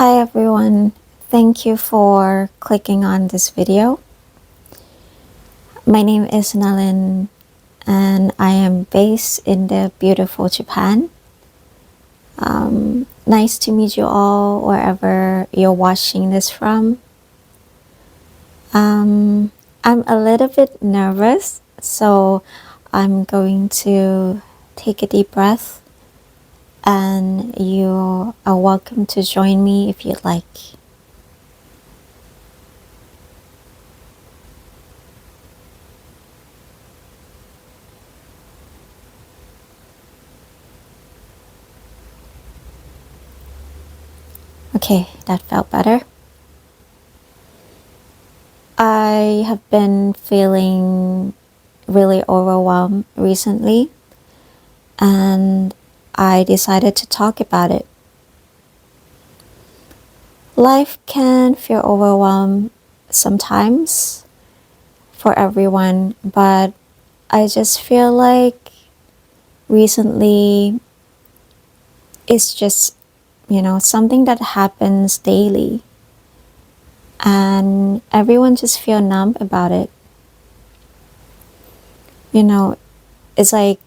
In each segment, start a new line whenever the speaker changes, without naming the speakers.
Hi everyone, thank you for clicking on this video. My name is Nalin and I am based in the beautiful Japan. Nice to meet you all wherever you're watching this from. I'm a little bit nervous, so I'm going to take a deep breath and you are welcome to join me if you'd like. Okay, that felt better. I have been feeling really overwhelmed recently, and I decided to talk about it. Life can feel overwhelmed sometimes for everyone, but I just feel like recently it's just, something that happens daily, and everyone just feel numb about it. It's like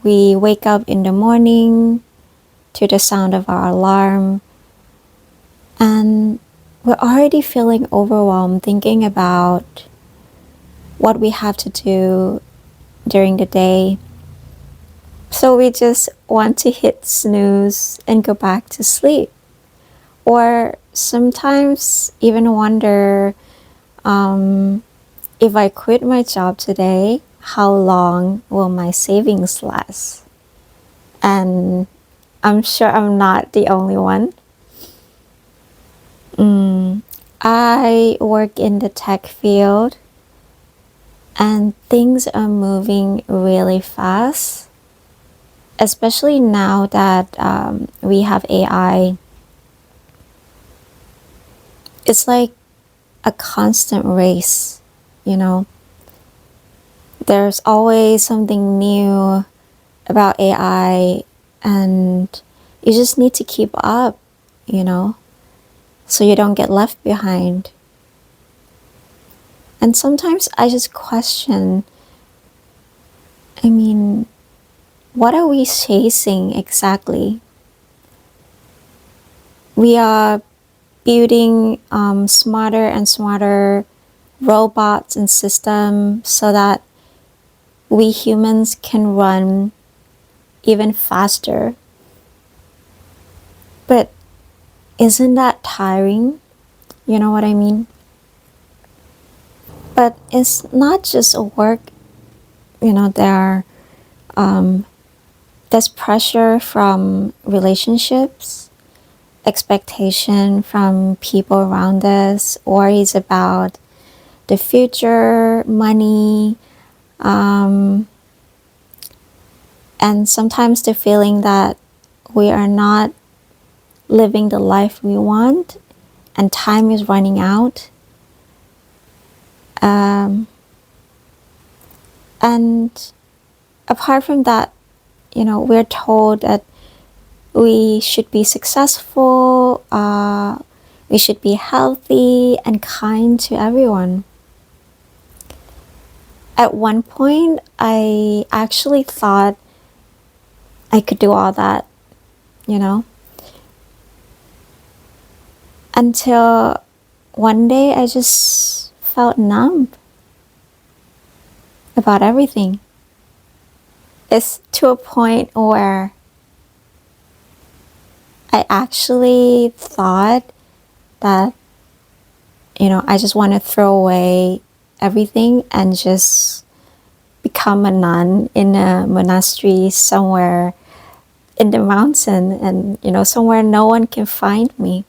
we wake up in the morning to the sound of our alarm, and we're already feeling overwhelmed thinking about what we have to do during the day. So we just want to hit snooze and go back to sleep. Or sometimes even wonder, if I quit my job today, how long will my savings last? And I'm sure I'm not the only one. I work in the tech field and things are moving really fast, especially now that we have AI. It's like a constant race, you know. There's always something new about AI, and you just need to keep up, so you don't get left behind. And sometimes I just question, what are we chasing exactly? We are building smarter and smarter robots and systems so that we humans can run even faster. But isn't that tiring? You know what I mean? But it's not just work. There's pressure from relationships, expectation from people around us, worries about the future, money, and sometimes the feeling that we are not living the life we want and time is running out. And apart from that, we're told that we should be successful, we should be healthy and kind to everyone. At one point, I actually thought I could do all that, until one day I just felt numb about everything. It's to a point where I actually thought that, I just want to throw away everything and just become a nun in a monastery somewhere in the mountain and, somewhere no one can find me.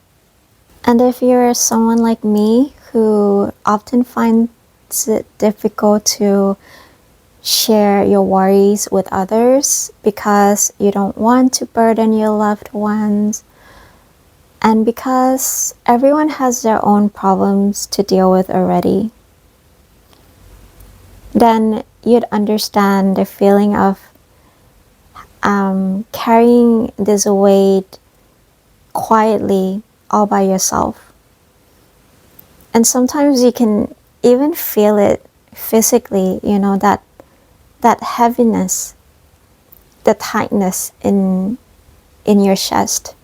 And if you're someone like me who often finds it difficult to share your worries with others because you don't want to burden your loved ones, and because everyone has their own problems to deal with already, then you'd understand the feeling of carrying this weight quietly all by yourself. And sometimes you can even feel it physically, that heaviness, the tightness in your chest.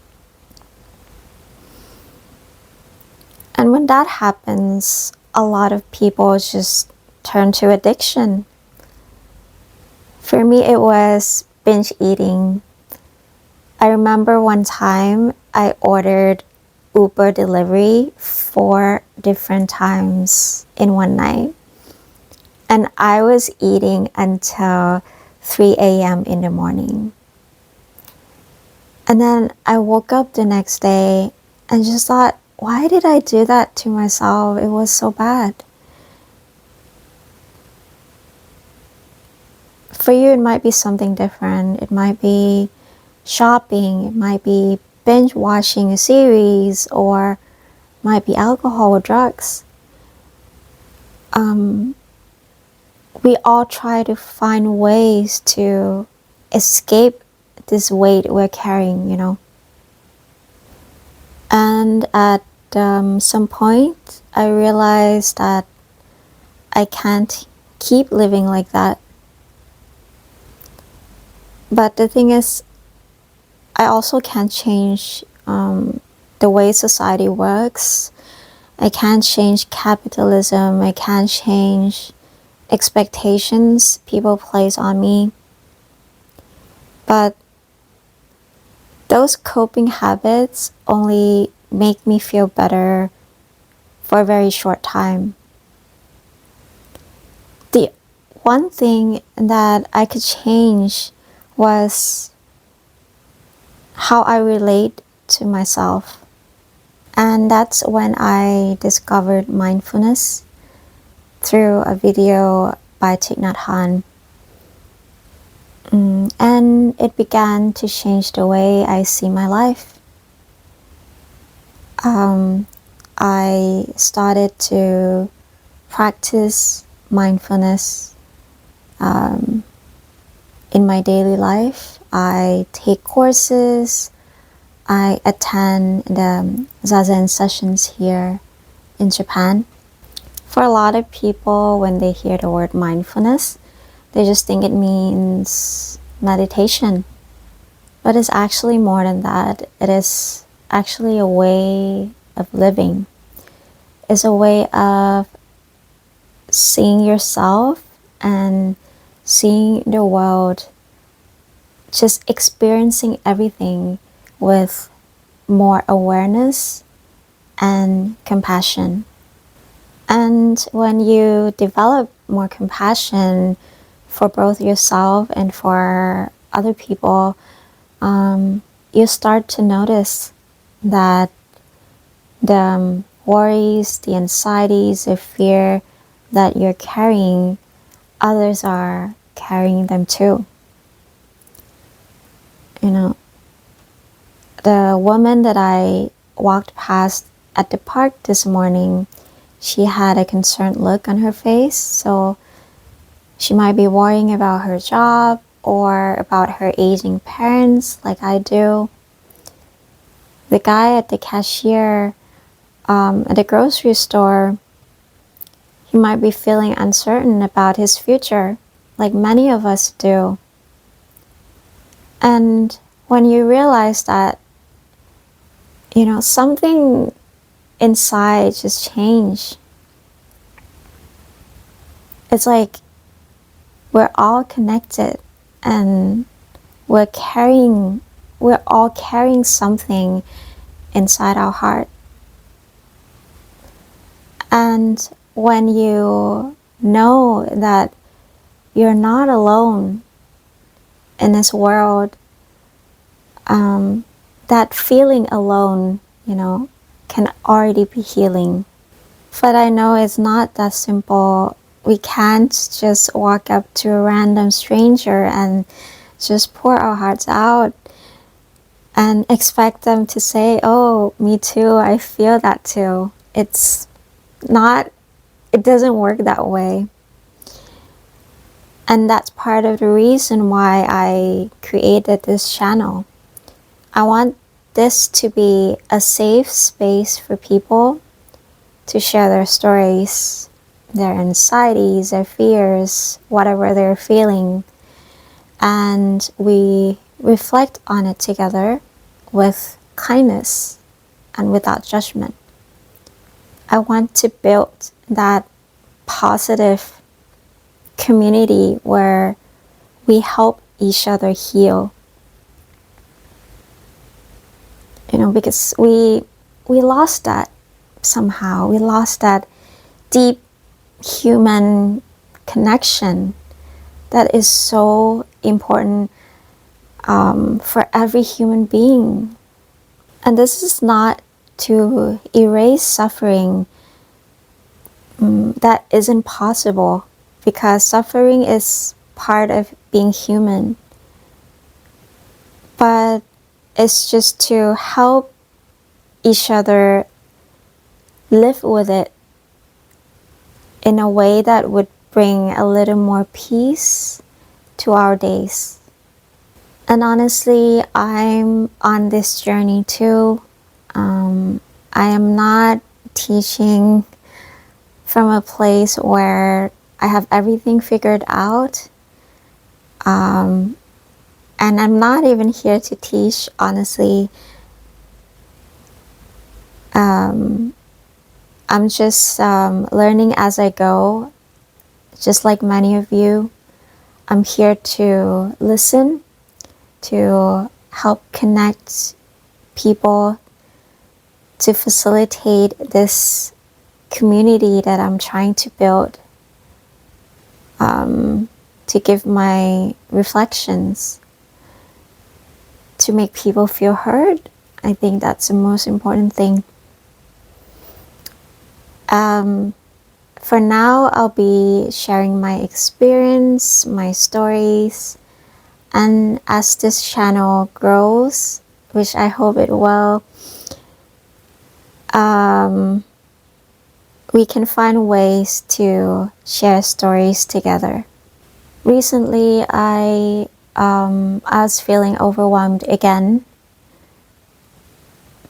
And when that happens, a lot of people just turn to addiction. For me, it was binge eating. I remember one time I ordered Uber delivery 4 different times in one night. And I was eating until 3 a.m. in the morning. And then I woke up the next day and just thought, why did I do that to myself? It was so bad. For you, it might be something different. It might be shopping. It might be binge watching a series, or might be alcohol or drugs. We all try to find ways to escape this weight we're carrying, And at some point, I realized that I can't keep living like that. But the thing is, I also can't change the way society works. I can't change capitalism. I can't change expectations people place on me. But those coping habits only make me feel better for a very short time. The one thing that I could change was how I relate to myself. And that's when I discovered mindfulness through a video by Thich Nhat Hanh. And it began to change the way I see my life. I started to practice mindfulness in my daily life. I take courses. I attend the Zazen sessions here in Japan. For a lot of people, when they hear the word mindfulness, they just think it means meditation. But it's actually more than that. It is actually a way of living. It's a way of seeing yourself and seeing the world, just experiencing everything with more awareness and compassion. And when you develop more compassion for both yourself and for other people, you start to notice that the worries, the anxieties, the fear that you're carrying, others are carrying them too. The woman that I walked past at the park this morning, she had a concerned look on her face, so she might be worrying about her job or about her aging parents like I do. The guy at the cashier at the grocery store, he might be feeling uncertain about his future like many of us do. And when you realize that, something inside just changed. It's like we're all connected and we're all carrying something inside our heart. And when you know that you're not alone in this world, that feeling alone, can already be healing. But I know it's not that simple. We can't just walk up to a random stranger and just pour our hearts out and expect them to say, oh, me too, I feel that too. It doesn't work that way. And that's part of the reason why I created this channel. I want this to be a safe space for people to share their stories, their anxieties, their fears, whatever they're feeling. And we reflect on it together with kindness and without judgment. I want to build that positive community where we help each other heal. Because we lost that somehow. We lost that deep human connection that is so important for every human being. And this is not to erase suffering. That isn't possible, because suffering is part of being human. But it's just to help each other live with it in a way that would bring a little more peace to our days. And honestly, I'm on this journey too. I am not teaching from a place where I have everything figured out. And I'm not even here to teach, honestly. I'm just learning as I go, just like many of you. I'm here to listen, to help connect people, to facilitate this community that I'm trying to build, to give my reflections, to make people feel heard. I think that's the most important thing. For now, I'll be sharing my experience, my stories, and as this channel grows, which I hope it will, we can find ways to share stories together. Recently, I was feeling overwhelmed again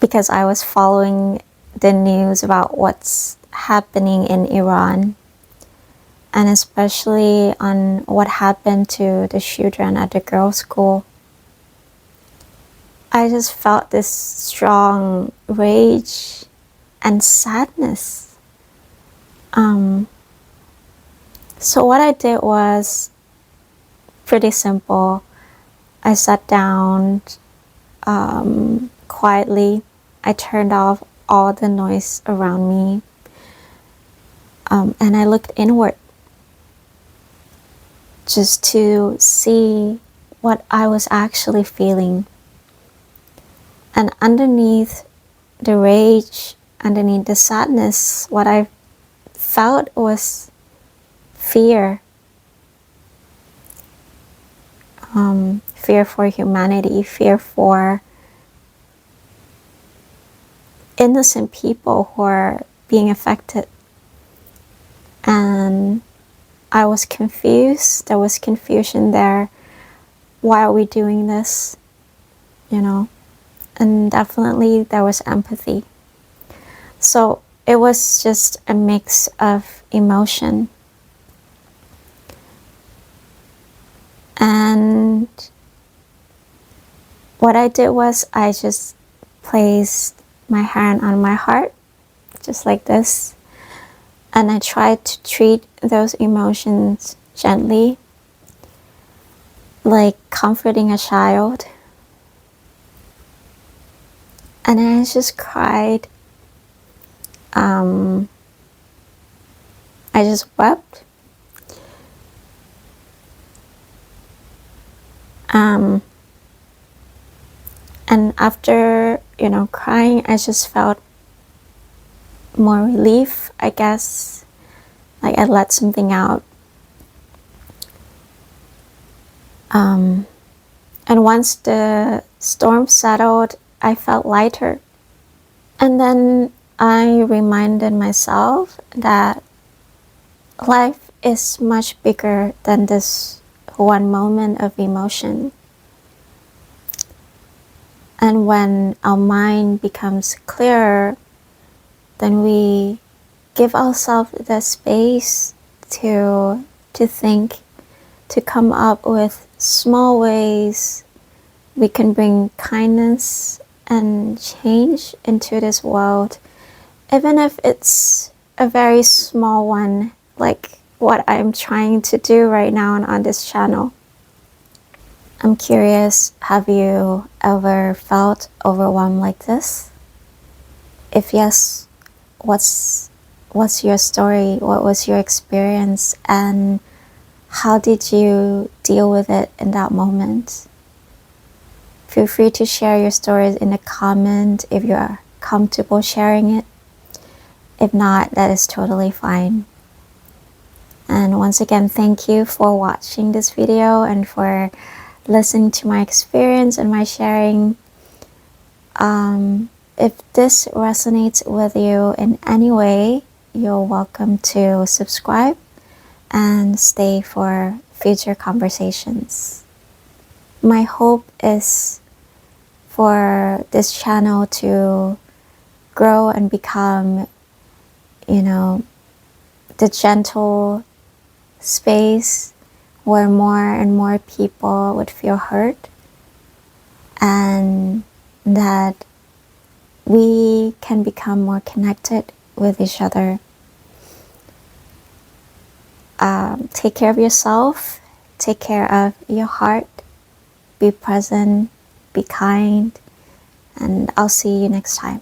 because I was following the news about what's happening in Iran, and especially on what happened to the children at the girls' school. I just felt this strong rage and sadness. So what I did was pretty simple. I sat down quietly. I turned off all the noise around me, and I looked inward just to see what I was actually feeling. And underneath the rage, underneath the sadness, what I felt was fear. Fear for humanity, fear for innocent people who are being affected. And I was confused. There was confusion there. Why are we doing this? And definitely there was empathy. So it was just a mix of emotion. And what I did was I just placed my hand on my heart, just like this. And I tried to treat those emotions gently, like comforting a child. And I just cried. I just wept. And after, crying, I just felt more relief, I guess. Like I let something out. And once the storm settled, I felt lighter. And then I reminded myself that life is much bigger than this one moment of emotion. And when our mind becomes clearer, then we give ourselves the space to think, to come up with small ways we can bring kindness and change into this world, even if it's a very small one, like what I'm trying to do right now on this channel. I'm curious, have you ever felt overwhelmed like this? If yes, what's your story? What was your experience, and how did you deal with it in that moment? Feel free to share your stories in the comment if you're comfortable sharing it. If not, that is totally fine. And once again, thank you for watching this video and for listening to my experience and my sharing. If this resonates with you in any way, you're welcome to subscribe and stay for future conversations. My hope is for this channel to grow and become, the gentle space where more and more people would feel heard, and that we can become more connected with each other. Take care of yourself, take care of your heart, be present, be kind, and I'll see you next time.